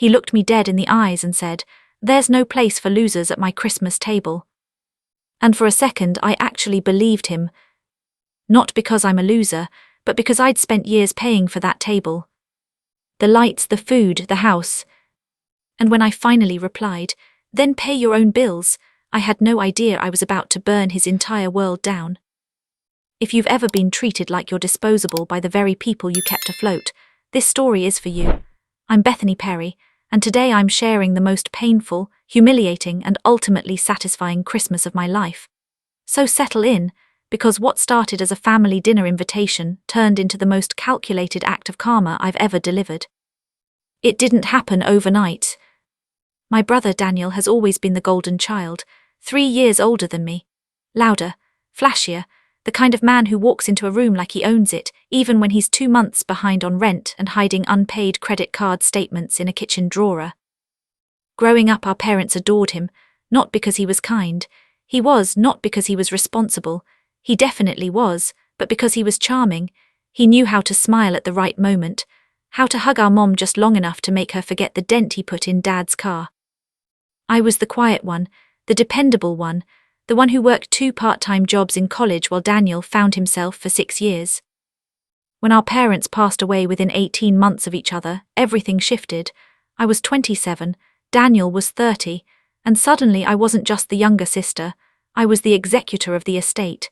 He looked me dead in the eyes and said, "There's no place for losers at my Christmas table." And for a second I actually believed him. Not because I'm a loser, but because I'd spent years paying for that table. The lights, the food, the house. And when I finally replied, "Then pay your own bills," I had no idea I was about to burn his entire world down. If you've ever been treated like you're disposable by the very people you kept afloat, this story is for you. I'm Bethany Perry, and today I'm sharing the most painful, humiliating, and ultimately satisfying Christmas of my life. So settle in, because what started as a family dinner invitation turned into the most calculated act of karma I've ever delivered. It didn't happen overnight. My brother Daniel has always been the golden child, 3 years older than me. Louder, flashier, the kind of man who walks into a room like he owns it, even when he's 2 months behind on rent and hiding unpaid credit card statements in a kitchen drawer. Growing up, our parents adored him, not because he was kind. He was, not because he was responsible. He definitely was, but because he was charming. He knew how to smile at the right moment, how to hug our mom just long enough to make her forget the dent he put in Dad's car. I was the quiet one, the dependable one, the one who worked 2 part-time jobs in college while Daniel found himself for 6 years. When our parents passed away within 18 months of each other, everything shifted. I was 27, Daniel was 30, and suddenly I wasn't just the younger sister, I was the executor of the estate.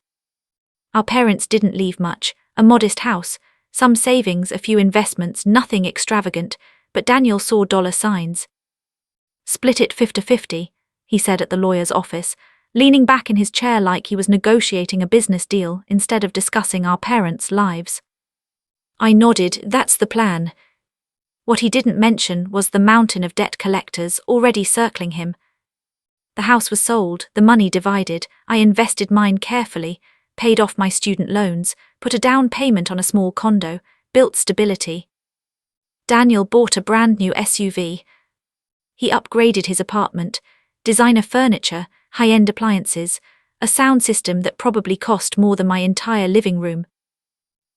Our parents didn't leave much, a modest house, some savings, a few investments, nothing extravagant, but Daniel saw dollar signs. "Split it 50-50, he said at the lawyer's office, leaning back in his chair like he was negotiating a business deal instead of discussing our parents' lives. I nodded, "That's the plan." What he didn't mention was the mountain of debt collectors already circling him. The house was sold, the money divided, I invested mine carefully, paid off my student loans, put a down payment on a small condo, built stability. Daniel bought a brand new SUV. He upgraded his apartment, designer furniture, high-end appliances, a sound system that probably cost more than my entire living room.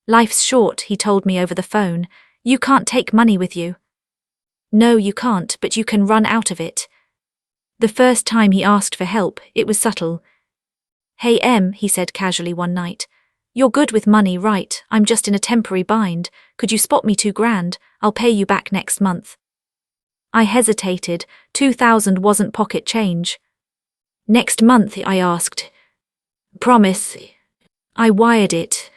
"Life's short," he told me over the phone. "You can't take money with you." "No, you can't, but you can run out of it." The first time he asked for help, it was subtle. "Hey he said casually one night. "You're good with money, right? I'm just in a temporary bind. Could you spot me $2,000? I'll pay you back next month." I hesitated. 2,000 wasn't pocket change. "Next month?" I asked. "Promise." I wired it.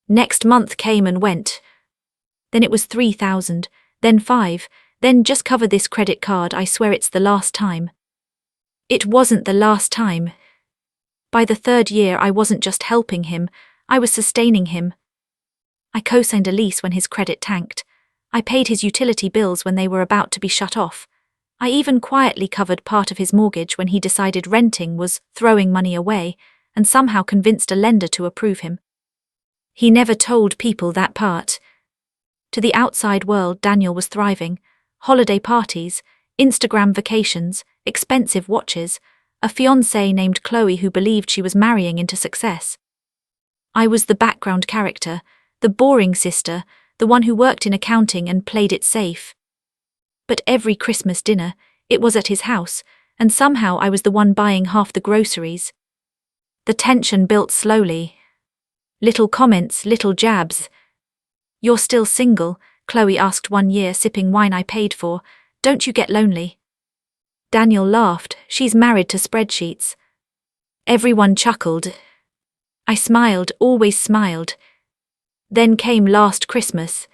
Next month came and went. Then it was 3,000, then 5, then "Just cover this credit card, I swear it's the last time." It wasn't the last time. By the 3rd year I wasn't just helping him, I was sustaining him. I co-signed a lease when his credit tanked. I paid his utility bills when they were about to be shut off. I even quietly covered part of his mortgage when he decided renting was throwing money away, and somehow convinced a lender to approve him. He never told people that part. To the outside world, Daniel was thriving. Holiday parties, Instagram vacations, expensive watches, a fiancée named Chloe who believed she was marrying into success. I was the background character, the boring sister, the one who worked in accounting and played it safe. But every Christmas dinner, it was at his house, and somehow I was the one buying half the groceries. The tension built slowly. Little comments, little jabs. "You're still single?" Chloe asked one year, sipping wine I paid for. "Don't you get lonely?" Daniel laughed. "She's married to spreadsheets." Everyone chuckled. I smiled, always smiled. Then came last Christmas.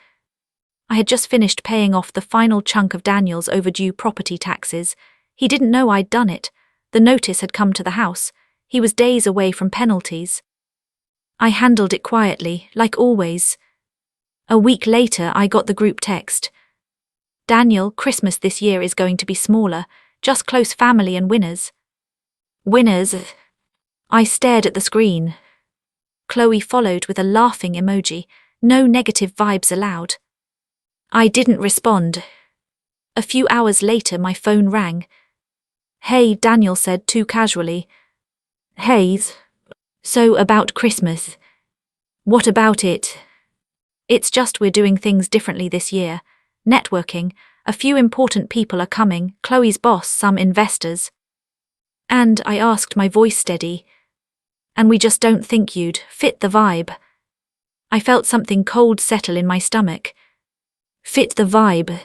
I had just finished paying off the final chunk of Daniel's overdue property taxes. He didn't know I'd done it. The notice had come to the house. He was days away from penalties. I handled it quietly, like always. A week later, I got the group text. "Daniel, Christmas this year is going to be smaller, just close family and winners." Winners? I stared at the screen. Chloe followed with a laughing emoji. No negative vibes allowed. I didn't respond. A few hours later, my phone rang. "Hey," Daniel said too casually. "Hey, so about Christmas. What about it?" "It's just we're doing things differently this year. Networking, A few important people are coming, Chloe's boss, some investors. And, I asked, my voice steady. And we just don't think you'd fit the vibe. I felt something cold settle in my stomach. Fit the vibe.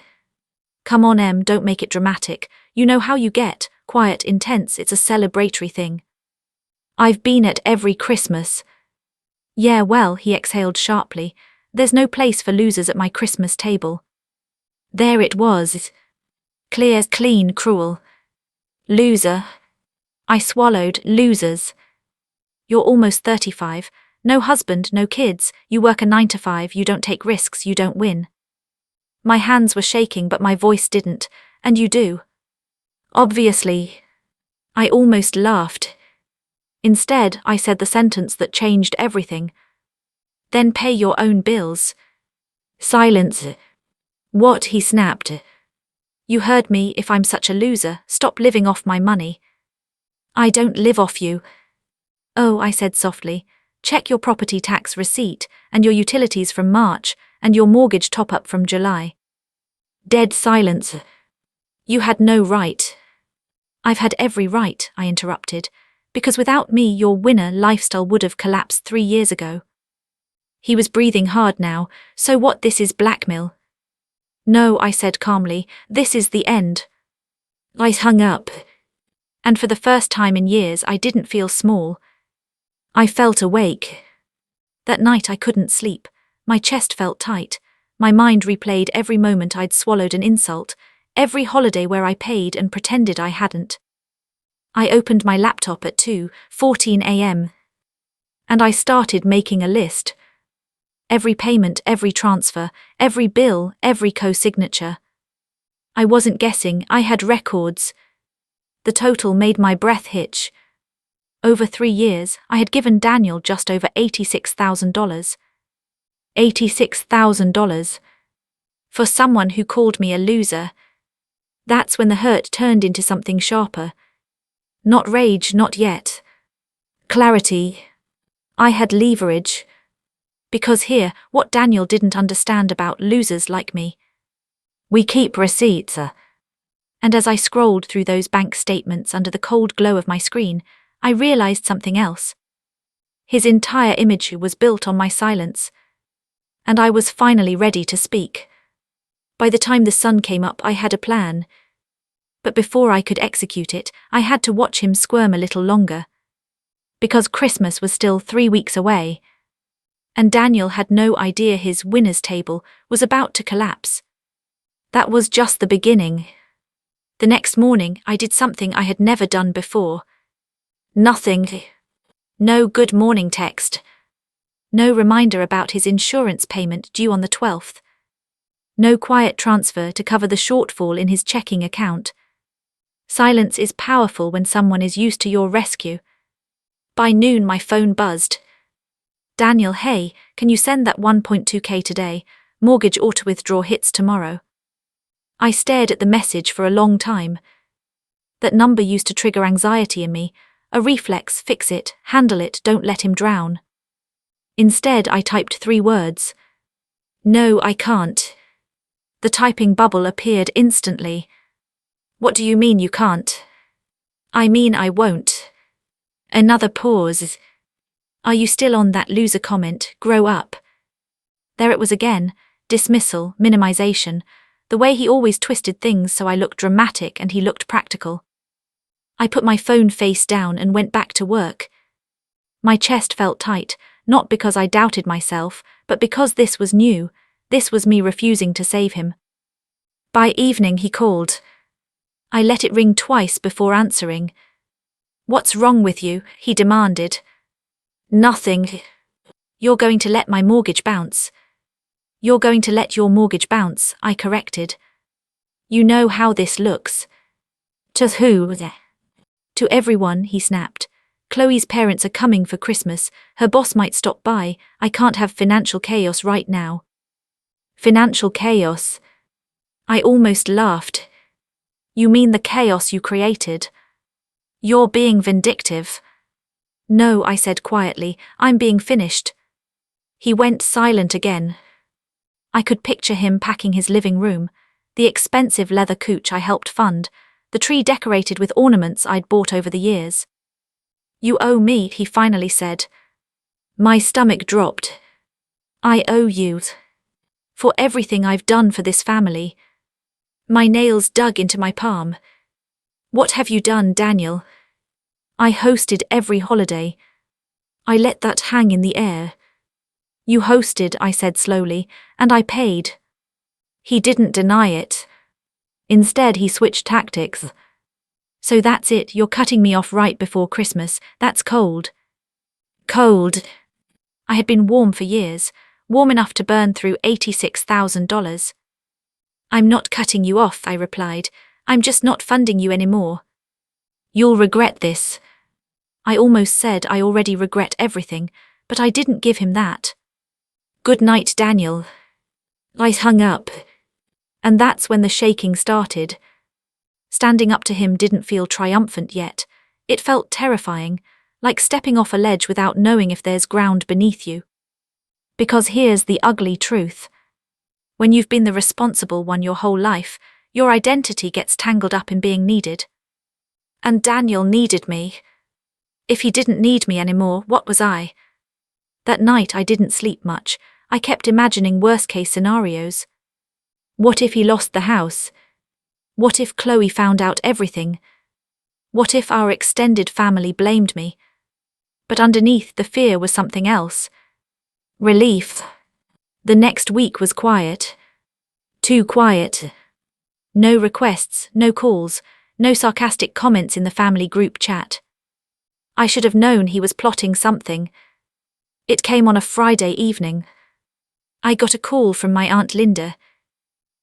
Come on, Em, don't make it dramatic. You know how you get, quiet, intense, it's a celebratory thing. I've been at every Christmas. Yeah, well, he exhaled sharply, there's no place for losers at my Christmas table. There it was. Clear, clean, cruel. Loser. I swallowed. Losers. You're almost 35, no husband, no kids, you work a 9 to 5, you don't take risks, you don't win. My hands were shaking but my voice didn't, and you do. Obviously. I almost laughed. Instead, I said the sentence that changed everything. Then pay your own bills. Silence. What? He snapped. You heard me. If I'm such a loser, stop living off my money. I don't live off you. Oh, I said softly, check your property tax receipt, and your utilities from March, and your mortgage top-up from July. Dead silence. You had no right. I've had every right, I interrupted, because without me your winner lifestyle would have collapsed 3 years ago. He was breathing hard now. So what, this is blackmail? No, I said calmly, this is the end. I hung up. And for the first time in years I didn't feel small. I felt awake. That night I couldn't sleep. My chest felt tight. My mind replayed every moment I'd swallowed an insult, every holiday where I paid and pretended I hadn't. I opened my laptop at 2:14 a.m. and I started making a list. Every payment, every transfer, every bill, every co-signature. I wasn't guessing, I had records. The total made my breath hitch. Over 3 years, I had given Daniel just over $86,000. $86,000. For someone who called me a loser. That's when the hurt turned into something sharper. Not rage, not yet. Clarity. I had leverage. Because here, what Daniel didn't understand about losers like me. We keep receipts. And as I scrolled through those bank statements under the cold glow of my screen, I realized something else. His entire image was built on my silence. And I was finally ready to speak. By the time the sun came up, I had a plan. But before I could execute it, I had to watch him squirm a little longer. Because Christmas was still 3 weeks away. And Daniel had no idea his winner's table was about to collapse. That was just the beginning. The next morning, I did something I had never done before. Nothing. No good morning text. No reminder about his insurance payment due on the 12th. No quiet transfer to cover the shortfall in his checking account. Silence is powerful when someone is used to your rescue. By noon, my phone buzzed. Daniel, hey, can you send that 1.2K today? Mortgage auto-withdraw hits tomorrow. I stared at the message for a long time. That number used to trigger anxiety in me. A reflex, fix it, handle it, don't let him drown. Instead, I typed 3 words. No, I can't. The typing bubble appeared instantly. What do you mean you can't? I mean I won't. Another pause. Are you still on that loser comment, grow up? There it was again, dismissal, minimization, the way he always twisted things so I looked dramatic and he looked practical. I put my phone face down and went back to work. My chest felt tight, not because I doubted myself, but because this was new, this was me refusing to save him. By evening he called. I let it ring twice before answering. What's wrong with you? He demanded. Nothing. You're going to let my mortgage bounce. You're going to let your mortgage bounce, I corrected. You know how this looks. To who? To everyone, he snapped. Chloe's parents are coming for Christmas, her boss might stop by, I can't have financial chaos right now. Financial chaos? I almost laughed. You mean the chaos you created? You're being vindictive. No, I said quietly, I'm being finished. He went silent again. I could picture him packing his living room, the expensive leather couch I helped fund, the tree decorated with ornaments I'd bought over the years. "You owe me," he finally said. My stomach dropped. "I owe you. For everything I've done for this family." My nails dug into my palm. "What have you done, Daniel?" "I hosted every holiday." I let that hang in the air. "You hosted," I said slowly, "and I paid." He didn't deny it. Instead, he switched tactics. "So that's it, you're cutting me off right before Christmas. That's cold." Cold. I had been warm for years, warm enough to burn through $86,000. "I'm not cutting you off," I replied. "I'm just not funding you anymore." "You'll regret this." I almost said I already regret everything, but I didn't give him that. "Good night, Daniel." I hung up. And that's when the shaking started. Standing up to him didn't feel triumphant yet. It felt terrifying, like stepping off a ledge without knowing if there's ground beneath you. Because here's the ugly truth. When you've been the responsible one your whole life, your identity gets tangled up in being needed. And Daniel needed me. If he didn't need me anymore, what was I? That night I didn't sleep much. I kept imagining worst-case scenarios. What if he lost the house? What if Chloe found out everything? What if our extended family blamed me? But underneath the fear was something else. Relief. The next week was quiet. Too quiet. No requests, no calls, no sarcastic comments in the family group chat. I should have known he was plotting something. It came on a Friday evening. I got a call from my Aunt Linda.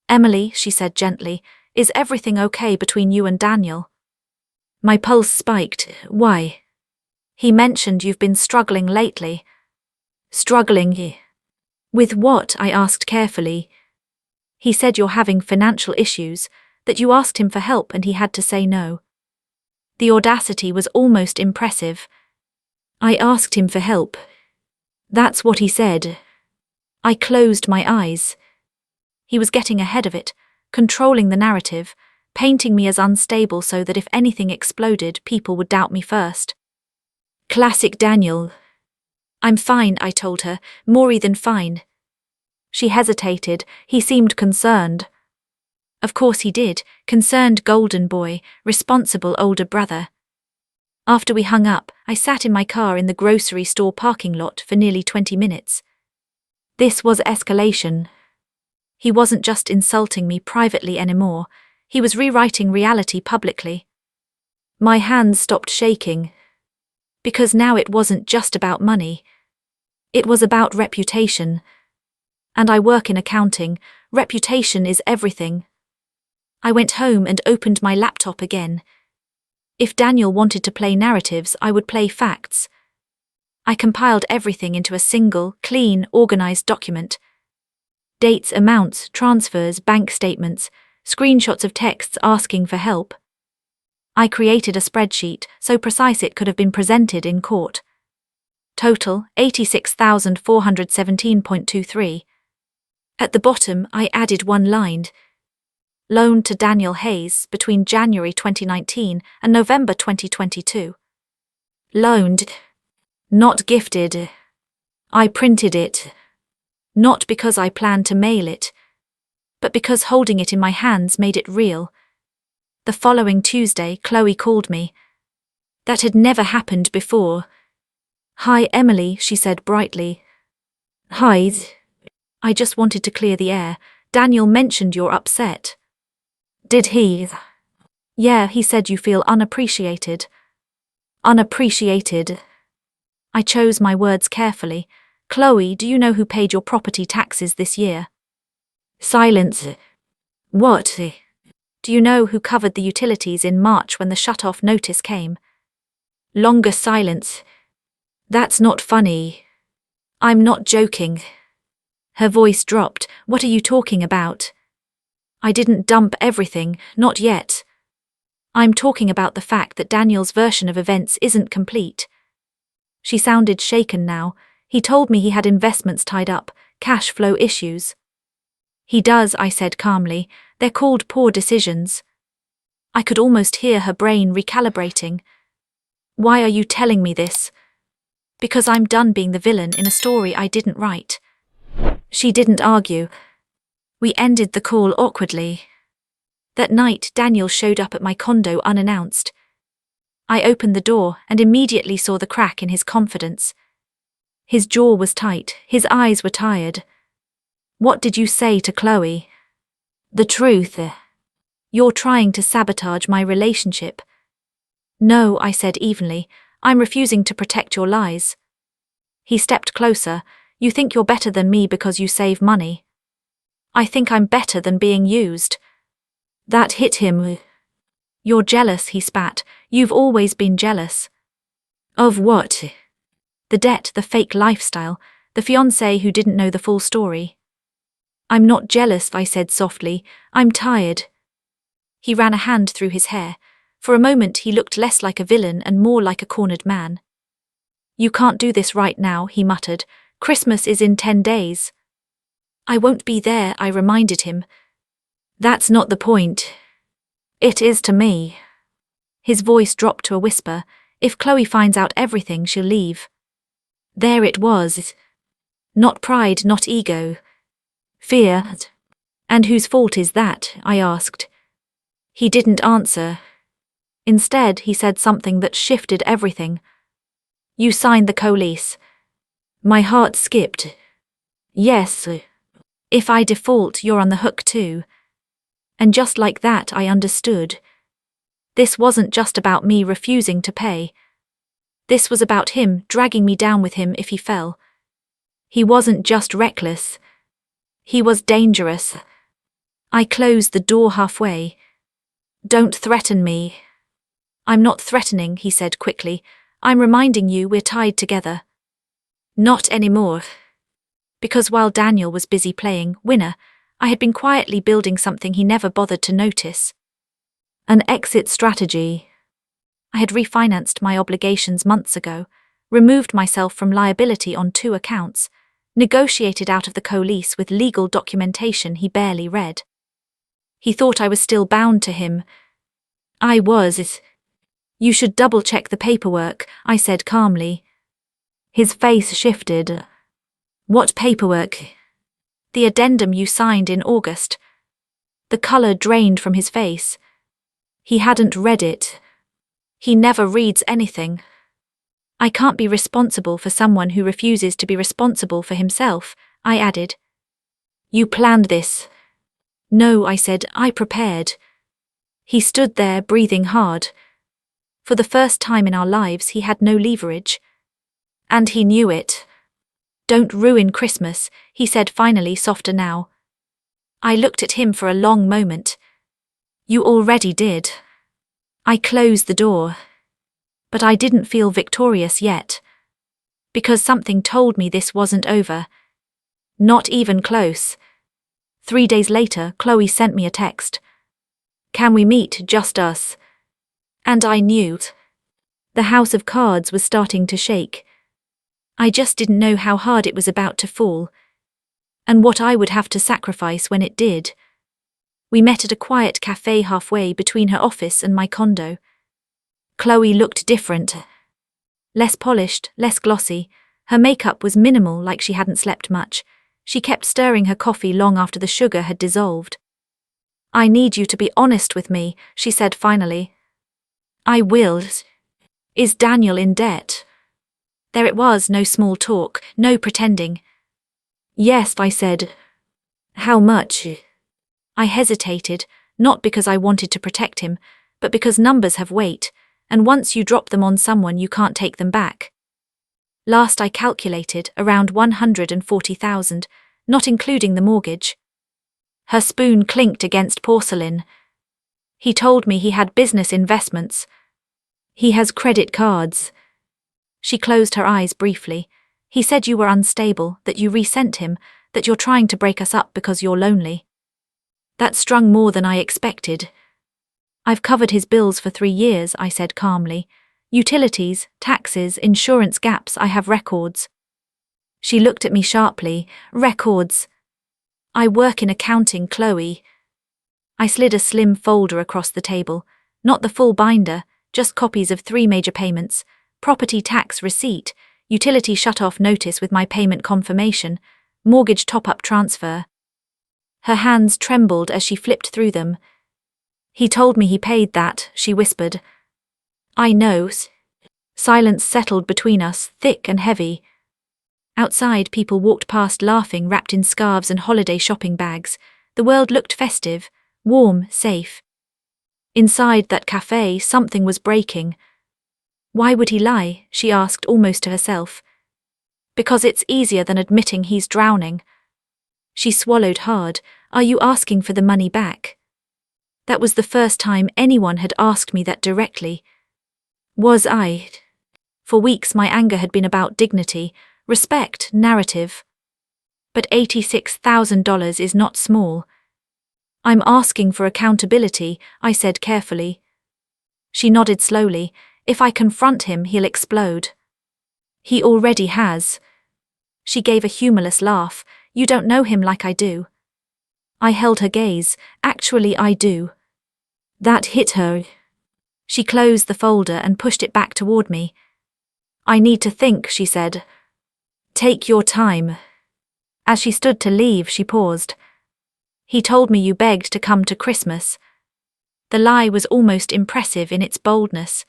"Emily," she said gently, "is everything okay between you and Daniel?" My pulse spiked. "Why?" "He mentioned you've been struggling lately." "Struggling? With what?" I asked carefully. "He said you're having financial issues, that you asked him for help and he had to say no." The audacity was almost impressive. "I asked him for help. That's what he said." I closed my eyes. He was getting ahead of it, controlling the narrative, painting me as unstable so that if anything exploded, people would doubt me first. Classic Daniel. "I'm fine," I told her, "more than fine." She hesitated. He seemed concerned. Of course he did, concerned golden boy, responsible older brother. After we hung up, I sat in my car in the grocery store parking lot for nearly 20 minutes. This was escalation. He wasn't just insulting me privately anymore, he was rewriting reality publicly. My hands stopped shaking. Because now it wasn't just about money. It was about reputation. And I work in accounting, reputation is everything. I went home and opened my laptop again. If Daniel wanted to play narratives, I would play facts. I compiled everything into a single, clean, organized document. Dates, amounts, transfers, bank statements, screenshots of texts asking for help. I created a spreadsheet so precise it could have been presented in court. Total, 86,417.23. At the bottom, I added one line. Loaned to Daniel Hayes between January 2019 and November 2022. Loaned. Not gifted. I printed it. Not because I planned to mail it, but because holding it in my hands made it real. The following Tuesday, Chloe called me. That had never happened before. "Hi, Emily," she said brightly. "Hi." I just wanted to clear the air. "Daniel mentioned you're upset." "Did he?" "Yeah, he said you feel unappreciated." Unappreciated. I chose my words carefully. "Chloe, do you know who paid your property taxes this year?" Silence. "What?" "Do you know who covered the utilities in March when the shut-off notice came?" Longer silence. "That's not funny." "I'm not joking." Her voice dropped. "What are you talking about?" "I didn't dump everything, not yet. I'm talking about the fact that Daniel's version of events isn't complete." She sounded shaken now. "He told me he had investments tied up, cash flow issues." He does, I said calmly. They're called poor decisions. I could almost hear her brain recalibrating. Why are you telling me this? Because I'm done being the villain in a story I didn't write. She didn't argue. We ended the call awkwardly. That night, Daniel showed up at my condo unannounced. I opened the door and immediately saw the crack in his confidence. His jaw was tight, his eyes were tired. What did you say to Chloe? The truth. You're trying to sabotage my relationship. No, I said evenly. I'm refusing to protect your lies. He stepped closer. You think you're better than me because you save money. I think I'm better than being used. That hit him. You're jealous, he spat. You've always been jealous. Of what? The debt, the fake lifestyle, the fiancé who didn't know the full story. I'm not jealous, I said softly. I'm tired. He ran a hand through his hair. For a moment he looked less like a villain and more like a cornered man. You can't do this right now, he muttered. Christmas is in 10 days. I won't be there, I reminded him. That's not the point. It is to me. His voice dropped to a whisper. If Chloe finds out everything, she'll leave. There it was. Not pride, not ego. Fear. And whose fault is that? I asked. He didn't answer. Instead, he said something that shifted everything. You signed the co-lease. My heart skipped. Yes. If I default, you're on the hook too. And just like that, I understood. This wasn't just about me refusing to pay. This was about him dragging me down with him if he fell. He wasn't just reckless. He was dangerous. I closed the door halfway. Don't threaten me. I'm not threatening, he said quickly. I'm reminding you we're tied together. Not anymore. Because while Daniel was busy playing winner, I had been quietly building something he never bothered to notice. An exit strategy. I had refinanced my obligations months ago, removed myself from liability on 2 accounts, negotiated out of the co-lease with legal documentation he barely read. He thought I was still bound to him. I was. You should double-check the paperwork, I said calmly. His face shifted. What paperwork? The addendum you signed in August. The color drained from his face. He hadn't read it. He never reads anything. I can't be responsible for someone who refuses to be responsible for himself, I added. You planned this. No, I said, I prepared. He stood there, breathing hard. For the first time in our lives, he had no leverage. And he knew it. Don't ruin Christmas, he said finally, softer now. I looked at him for a long moment. You already did. I closed the door. But I didn't feel victorious yet. Because something told me this wasn't over. Not even close. 3 days later, Chloe sent me a text. Can we meet, just us? And I knew. The house of cards was starting to shake. I just didn't know how hard it was about to fall. And what I would have to sacrifice when it did. We met at a quiet cafe halfway between her office and my condo. Chloe looked different. Less polished, less glossy. Her makeup was minimal, like she hadn't slept much. She kept stirring her coffee long after the sugar had dissolved. I need you to be honest with me, she said finally. I will. Is Daniel in debt? There it was, no small talk, no pretending. Yes, I said. How much? I hesitated, not because I wanted to protect him, but because numbers have weight, and once you drop them on someone you can't take them back. Last I calculated, around 140,000, not including the mortgage. Her spoon clinked against porcelain. He told me he had business investments. He has credit cards. She closed her eyes briefly. He said you were unstable, that you resent him, that you're trying to break us up because you're lonely. That strung more than I expected. I've covered his bills for 3 years, I said calmly. Utilities, taxes, insurance gaps, I have records. She looked at me sharply. Records. I work in accounting, Chloe. I slid a slim folder across the table, not the full binder, just copies of 3 major payments, property tax receipt, utility shut-off notice with my payment confirmation, mortgage top-up transfer. Her hands trembled as she flipped through them. He told me he paid that, she whispered. I know. Silence settled between us, thick and heavy. Outside, people walked past laughing, wrapped in scarves and holiday shopping bags. The world looked festive, warm, safe. Inside that cafe, something was breaking. Why would he lie? She asked, almost to herself. Because it's easier than admitting he's drowning. She swallowed hard. Are you asking for the money back? That was the first time anyone had asked me that directly. Was I? For weeks my anger had been about dignity, respect, narrative. But $86,000 is not small. I'm asking for accountability, I said carefully. She nodded slowly. If I confront him, he'll explode. He already has. She gave a humorless laugh. You don't know him like I do. I held her gaze. Actually, I do. That hit her. She closed the folder and pushed it back toward me. I need to think, she said. Take your time. As she stood to leave, she paused. He told me you begged to come to Christmas. The lie was almost impressive in its boldness.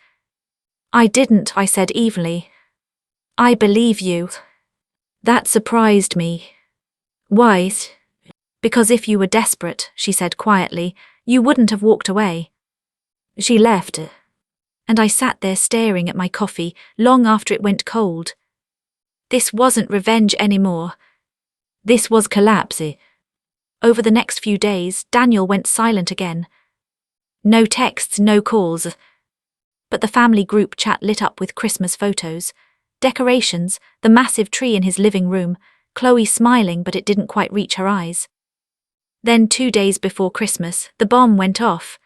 I didn't, I said evenly. I believe you. That surprised me. Why? Because if you were desperate, she said quietly, you wouldn't have walked away. She left, and I sat there staring at my coffee long after it went cold. This wasn't revenge anymore. This was collapse. Over the next few days, Daniel went silent again. No texts, no calls. But the family group chat lit up with Christmas photos, decorations, the massive tree in his living room, Chloe smiling but it didn't quite reach her eyes. Then 2 days before Christmas, the bomb went off.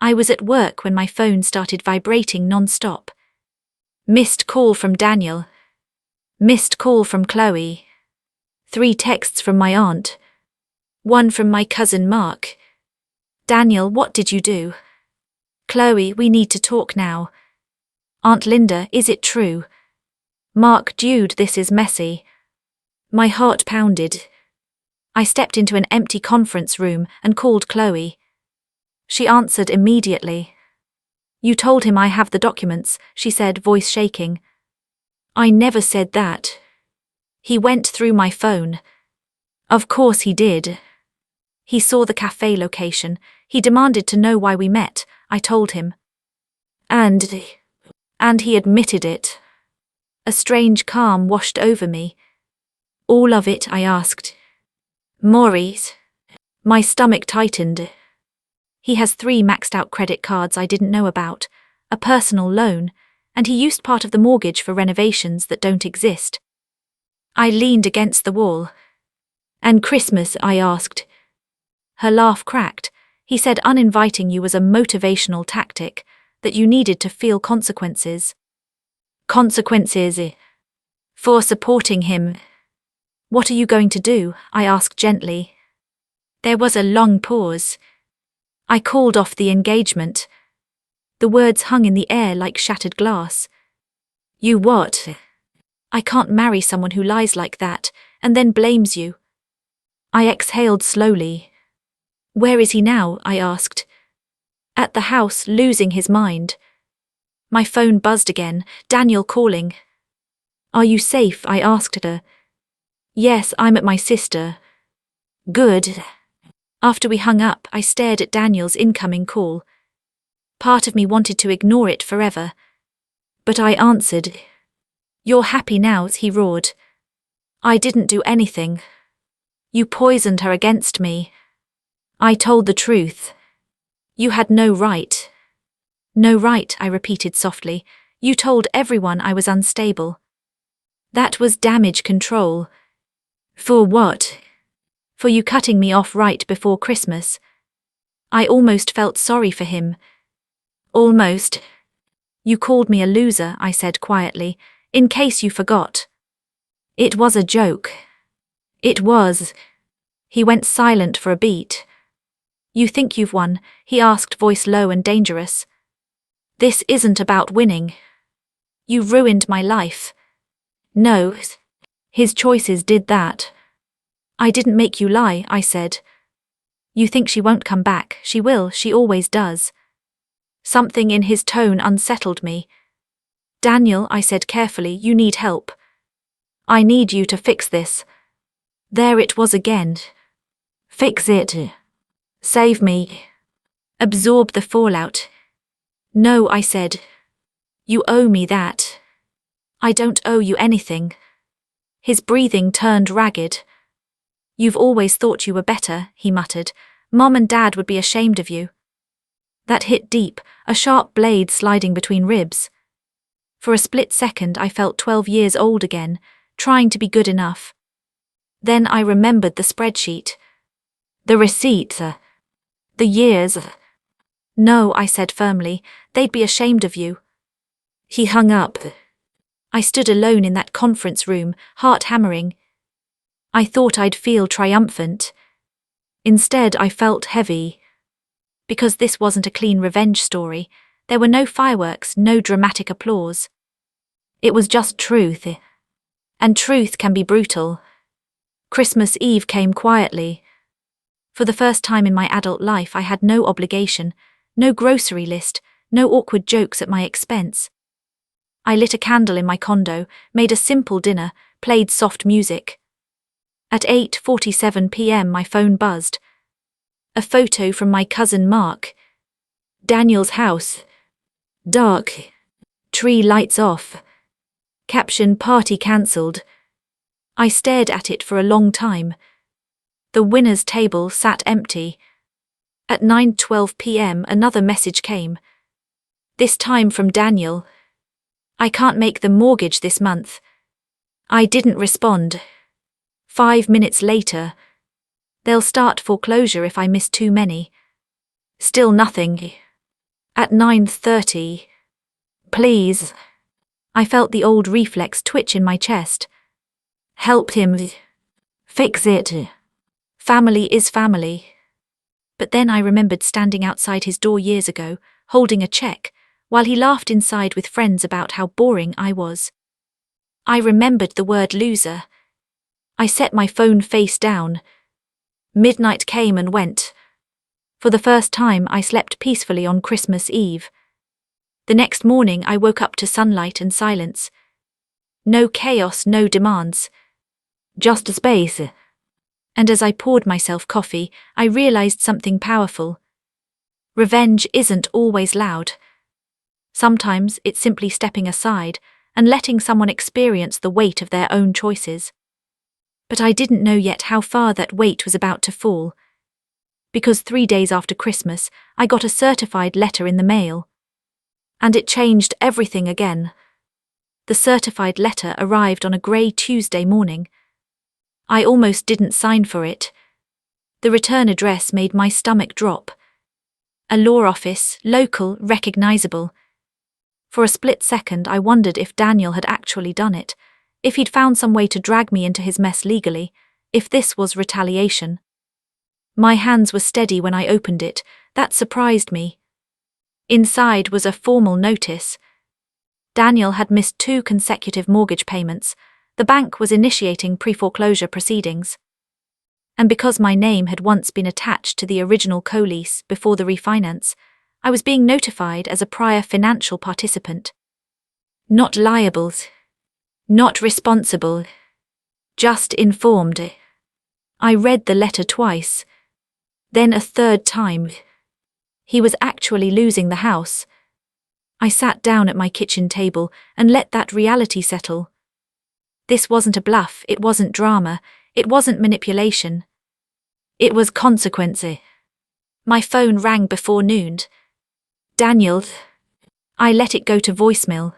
I was at work when my phone started vibrating non-stop. Missed call from Daniel. Missed call from Chloe. 3 texts from my aunt. 1 from my cousin Mark. Daniel, what did you do? Chloe, we need to talk now. Aunt Linda, is it true? Mark, Jude, this is messy. My heart pounded. I stepped into an empty conference room and called Chloe. She answered immediately. You told him I have the documents, she said, voice shaking. I never said that. He went through my phone. Of course he did. He saw the cafe location. He demanded to know why we met, I told him. And he admitted it. A strange calm washed over me. All of it, I asked. Maurice. My stomach tightened. He has 3 maxed-out credit cards I didn't know about, a personal loan, and he used part of the mortgage for renovations that don't exist. I leaned against the wall. And Christmas, I asked. Her laugh cracked. He said uninviting you was a motivational tactic, that you needed to feel consequences. Consequences? For supporting him. What are you going to do? I asked gently. There was a long pause. I called off the engagement. The words hung in the air like shattered glass. You what? I can't marry someone who lies like that, and then blames you. I exhaled slowly. Where is he now? I asked. At the house, losing his mind. My phone buzzed again, Daniel calling. Are you safe? I asked her. Yes, I'm at my sister. Good. After we hung up, I stared at Daniel's incoming call. Part of me wanted to ignore it forever. But I answered. You're happy now, he roared. I didn't do anything. You poisoned her against me. I told the truth. You had no right. No right, I repeated softly. You told everyone I was unstable. That was damage control. For what? For you cutting me off right before Christmas. I almost felt sorry for him. Almost. You called me a loser, I said quietly, in case you forgot. It was a joke. It was. He went silent for a beat. You think you've won? He asked, voice low and dangerous. This isn't about winning. You ruined my life. No. His choices did that. I didn't make you lie, I said. You think she won't come back? She will, she always does. Something in his tone unsettled me. Daniel, I said carefully, you need help. I need you to fix this. There it was again. Fix it. Save me. Absorb the fallout. No, I said. You owe me that. I don't owe you anything. His breathing turned ragged. You've always thought you were better, he muttered. Mom and Dad would be ashamed of you. That hit deep, a sharp blade sliding between ribs. For a split second I felt 12 years old again, trying to be good enough. Then I remembered the spreadsheet. The receipts. The years. No, I said firmly, they'd be ashamed of you. He hung up. I stood alone in that conference room, heart hammering. I thought I'd feel triumphant. Instead, I felt heavy. Because this wasn't a clean revenge story. There were no fireworks, no dramatic applause. It was just truth. And truth can be brutal. Christmas Eve came quietly. For the first time in my adult life, I had no obligation, no grocery list, no awkward jokes at my expense. I lit a candle in my condo, made a simple dinner, played soft music. At 8:47 p.m. my phone buzzed. A photo from my cousin Mark. Daniel's house. Dark. Tree lights off. Caption: party cancelled. I stared at it for a long time. The winner's table sat empty. At 9:12 p.m. another message came. This time from Daniel. I can't make the mortgage this month. I didn't respond. 5 minutes later. They'll start foreclosure if I miss too many. Still nothing. At 9:30. Please. I felt the old reflex twitch in my chest. Help him. Fix it. Family is family. But then I remembered standing outside his door years ago, holding a check, while he laughed inside with friends about how boring I was. I remembered the word loser. I set my phone face down. Midnight came and went. For the first time, I slept peacefully on Christmas Eve. The next morning, I woke up to sunlight and silence. No chaos, no demands. Just a space. And as I poured myself coffee, I realized something powerful. Revenge isn't always loud. Sometimes it's simply stepping aside and letting someone experience the weight of their own choices. But I didn't know yet how far that weight was about to fall. Because 3 days after Christmas, I got a certified letter in the mail. And it changed everything again. The certified letter arrived on a grey Tuesday morning. I almost didn't sign for it. The return address made my stomach drop. A law office, local, recognizable. For a split second I wondered if Daniel had actually done it, if he'd found some way to drag me into his mess legally, if this was retaliation. My hands were steady when I opened it. That surprised me. Inside was a formal notice. Daniel had missed 2 consecutive mortgage payments. The bank was initiating pre-foreclosure proceedings. And because my name had once been attached to the original co-lease before the refinance, I was being notified as a prior financial participant. Not liable. Not responsible. Just informed. I read the letter twice. Then a third time. He was actually losing the house. I sat down at my kitchen table and let that reality settle. This wasn't a bluff, it wasn't drama, it wasn't manipulation. It was consequence. My phone rang before noon. Daniel. I let it go to voicemail.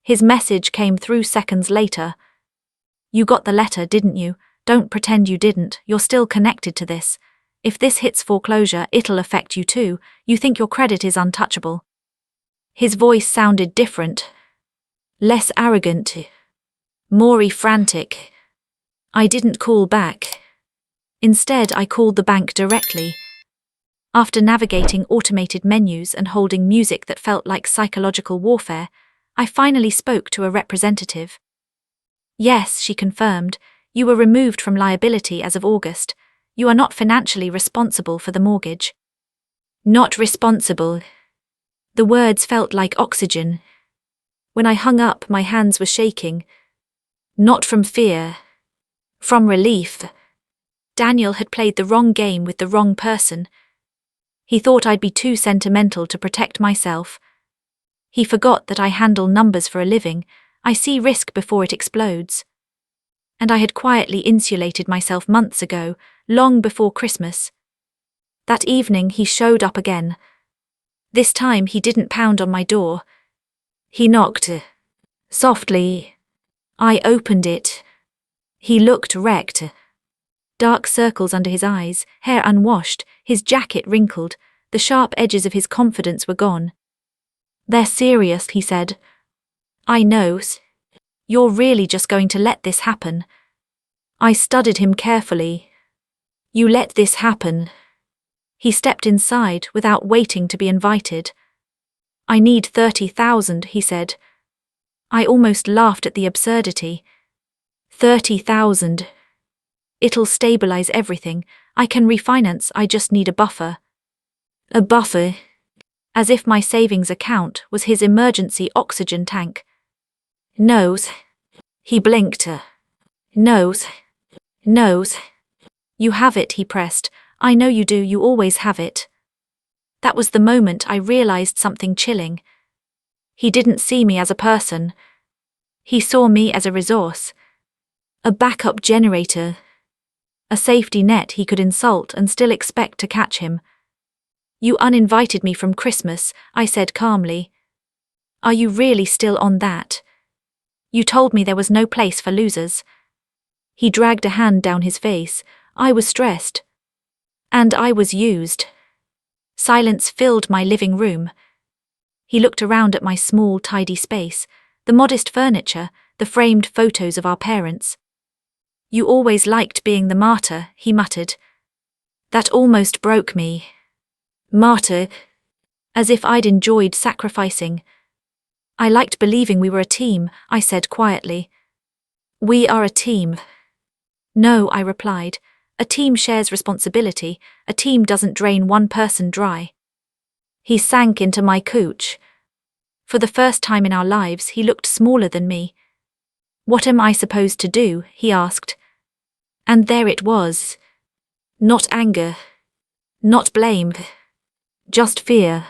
His message came through seconds later. You got the letter, didn't you? Don't pretend you didn't, you're still connected to this. If this hits foreclosure, it'll affect you too. You think your credit is untouchable. His voice sounded different. Less arrogant. More frantic. I didn't call back. Instead, I called the bank directly. After navigating automated menus and holding music that felt like psychological warfare, I finally spoke to a representative. Yes, she confirmed, you were removed from liability as of August. You are not financially responsible for the mortgage. Not responsible. The words felt like oxygen. When I hung up, my hands were shaking. Not from fear. From relief. Daniel had played the wrong game with the wrong person. He thought I'd be too sentimental to protect myself. He forgot that I handle numbers for a living. I see risk before it explodes. And I had quietly insulated myself months ago, long before Christmas. That evening he showed up again. This time he didn't pound on my door. He knocked. Softly. I opened it. He looked wrecked. Dark circles under his eyes, hair unwashed, his jacket wrinkled, the sharp edges of his confidence were gone. They're serious, he said. I know. You're really just going to let this happen? I studied him carefully. You let this happen. He stepped inside without waiting to be invited. I need 30,000, he said. I almost laughed at the absurdity. 30,000. It'll stabilize everything. I can refinance, I just need a buffer. A buffer? As if my savings account was his emergency oxygen tank. Nose. He blinked. Nose. Nose. You have it, he pressed. I know you do, you always have it. That was the moment I realized something chilling. He didn't see me as a person. He saw me as a resource. A backup generator. A safety net he could insult and still expect to catch him. You uninvited me from Christmas, I said calmly. Are you really still on that? You told me there was no place for losers. He dragged a hand down his face. I was stressed. And I was used. Silence filled my living room. He looked around at my small, tidy space, the modest furniture, the framed photos of our parents. You always liked being the martyr, he muttered. That almost broke me. Martyr? As if I'd enjoyed sacrificing. I liked believing we were a team, I said quietly. We are a team. No, I replied. A team shares responsibility. A team doesn't drain one person dry. He sank into my couch. For the first time in our lives, he looked smaller than me. What am I supposed to do? He asked. And there it was. Not anger. Not blame. Just fear.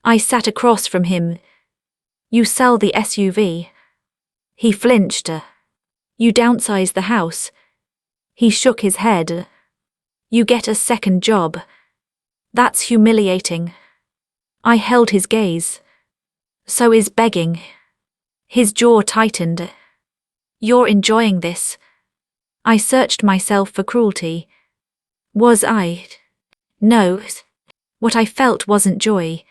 I sat across from him. You sell the SUV. He flinched. You downsize the house. He shook his head. You get a second job. That's humiliating. I held his gaze. So is begging. His jaw tightened. You're enjoying this. I searched myself for cruelty. Was I? No. What I felt wasn't joy.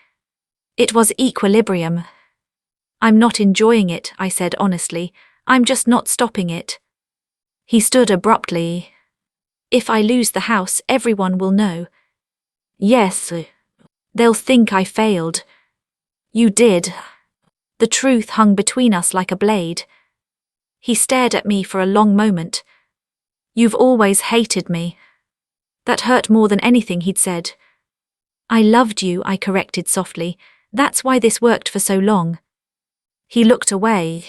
It was equilibrium. I'm not enjoying it, I said honestly. I'm just not stopping it. He stood abruptly. If I lose the house, everyone will know. Yes. They'll think I failed. You did. The truth hung between us like a blade. He stared at me for a long moment. You've always hated me. That hurt more than anything he'd said. I loved you, I corrected softly. That's why this worked for so long. He looked away.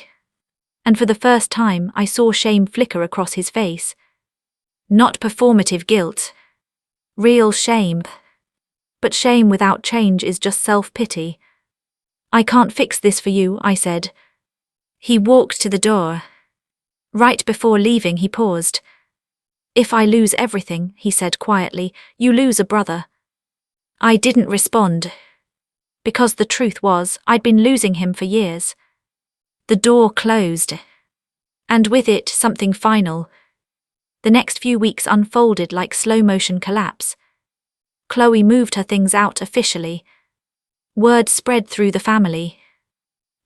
And for the first time, I saw shame flicker across his face. Not performative guilt. Real shame. But shame without change is just self-pity. I can't fix this for you, I said. He walked to the door. Right before leaving, he paused. If I lose everything, he said quietly, you lose a brother. I didn't respond. Because the truth was, I'd been losing him for years. The door closed. And with it, something final. The next few weeks unfolded like slow-motion collapse. Chloe moved her things out officially. Word spread through the family.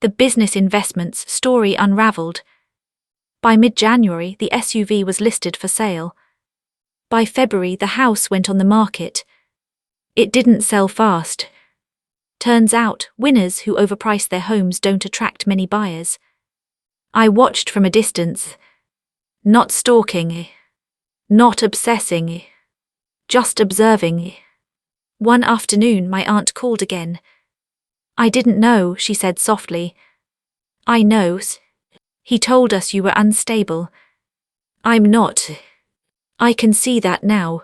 The business investments story unraveled. By mid-January, the SUV was listed for sale. By February, the house went on the market. It didn't sell fast. Turns out, winners who overprice their homes don't attract many buyers. I watched from a distance. Not stalking. Not obsessing. Just observing. One afternoon, my aunt called again. I didn't know, she said softly. I know. He told us you were unstable. I'm not. I can see that now.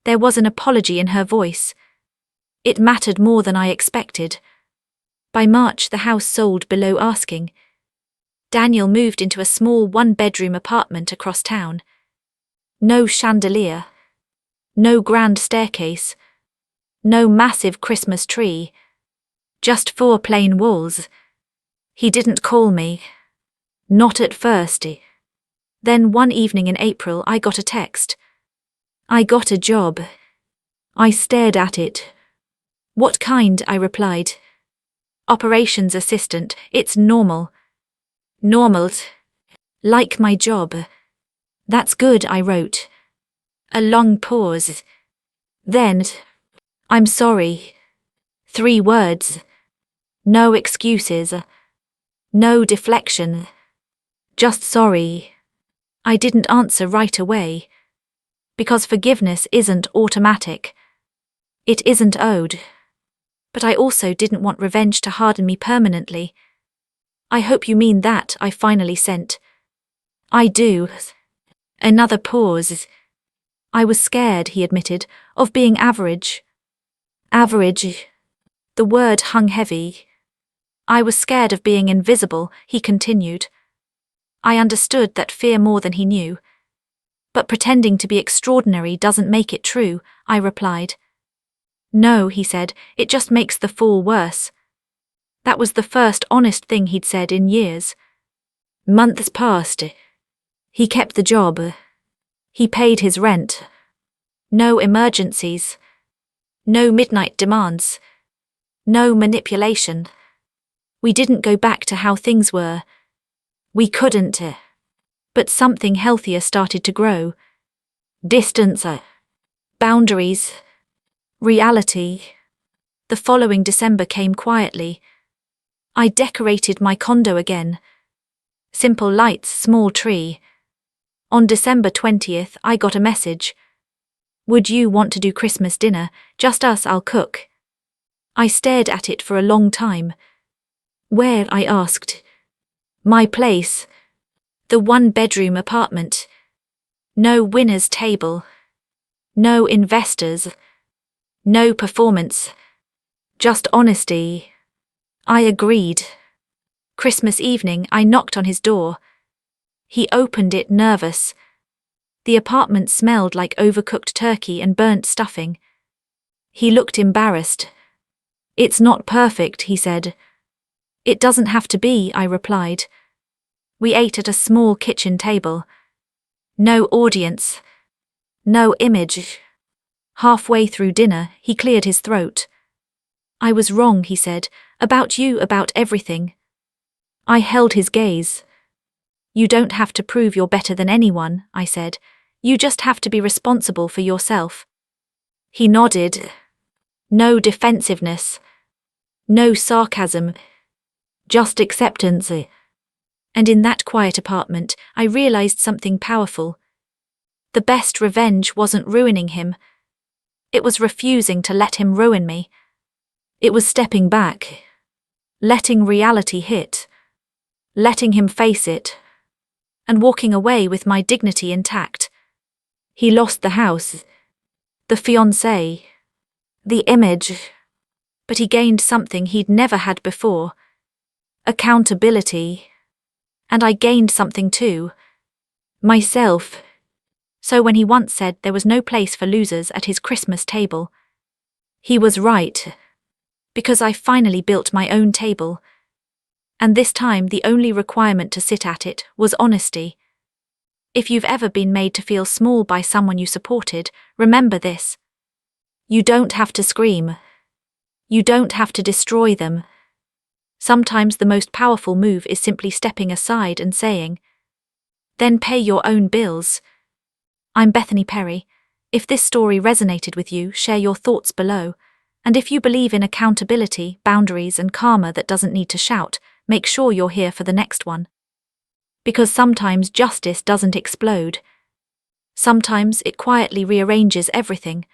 There was an apology in her voice. It mattered more than I expected. By March, the house sold below asking. Daniel moved into a small one-bedroom apartment across town. No chandelier. No grand staircase. No massive Christmas tree. Just 4 plain walls. He didn't call me. Not at first. Then one evening in April, I got a text. I got a job. I stared at it. What kind? I replied. Operations assistant. It's normal. Normal. Like my job. That's good, I wrote. A long pause. Then, I'm sorry. 3 words. No excuses. No deflection. Just sorry. I didn't answer right away. Because forgiveness isn't automatic. It isn't owed. But I also didn't want revenge to harden me permanently. I hope you mean that, I finally sent. I do. Another pause. I was scared, he admitted, of being average. Average. The word hung heavy. I was scared of being invisible, he continued. I understood that fear more than he knew. But pretending to be extraordinary doesn't make it true, I replied. No, he said, it just makes the fall worse. That was the first honest thing he'd said in years. Months passed. He kept the job. He paid his rent. No emergencies. No midnight demands. No manipulation. We didn't go back to how things were. We couldn't. But something healthier started to grow. Distance. Boundaries. Reality. The following December came quietly. I decorated my condo again. Simple lights, small tree. On December 20th, I got a message. Would you want to do Christmas dinner? Just us, I'll cook. I stared at it for a long time. Where? I asked. My place. The 1-bedroom apartment. No winner's table. No investors. No performance. Just honesty. I agreed. Christmas evening, I knocked on his door. He opened it nervous. The apartment smelled like overcooked turkey and burnt stuffing. He looked embarrassed. It's not perfect, he said. It doesn't have to be, I replied. We ate at a small kitchen table. No audience. No image. Halfway through dinner, he cleared his throat. I was wrong, he said, about you, about everything. I held his gaze. You don't have to prove you're better than anyone, I said. You just have to be responsible for yourself. He nodded. No defensiveness. No sarcasm. Just acceptance. And in that quiet apartment, I realized something powerful. The best revenge wasn't ruining him. It was refusing to let him ruin me. It was stepping back. Letting reality hit. Letting him face it. And walking away with my dignity intact. He lost the house. The fiancé. The image. But he gained something he'd never had before. Accountability. And I gained something too. Myself. So when he once said there was no place for losers at his Christmas table, he was right. Because I finally built my own table. And this time the only requirement to sit at it was honesty. If you've ever been made to feel small by someone you supported, remember this. You don't have to scream. You don't have to destroy them. Sometimes the most powerful move is simply stepping aside and saying, then pay your own bills. I'm Bethany Perry. If this story resonated with you, share your thoughts below. And if you believe in accountability, boundaries, and karma that doesn't need to shout, make sure you're here for the next one. Because sometimes justice doesn't explode. Sometimes it quietly rearranges everything.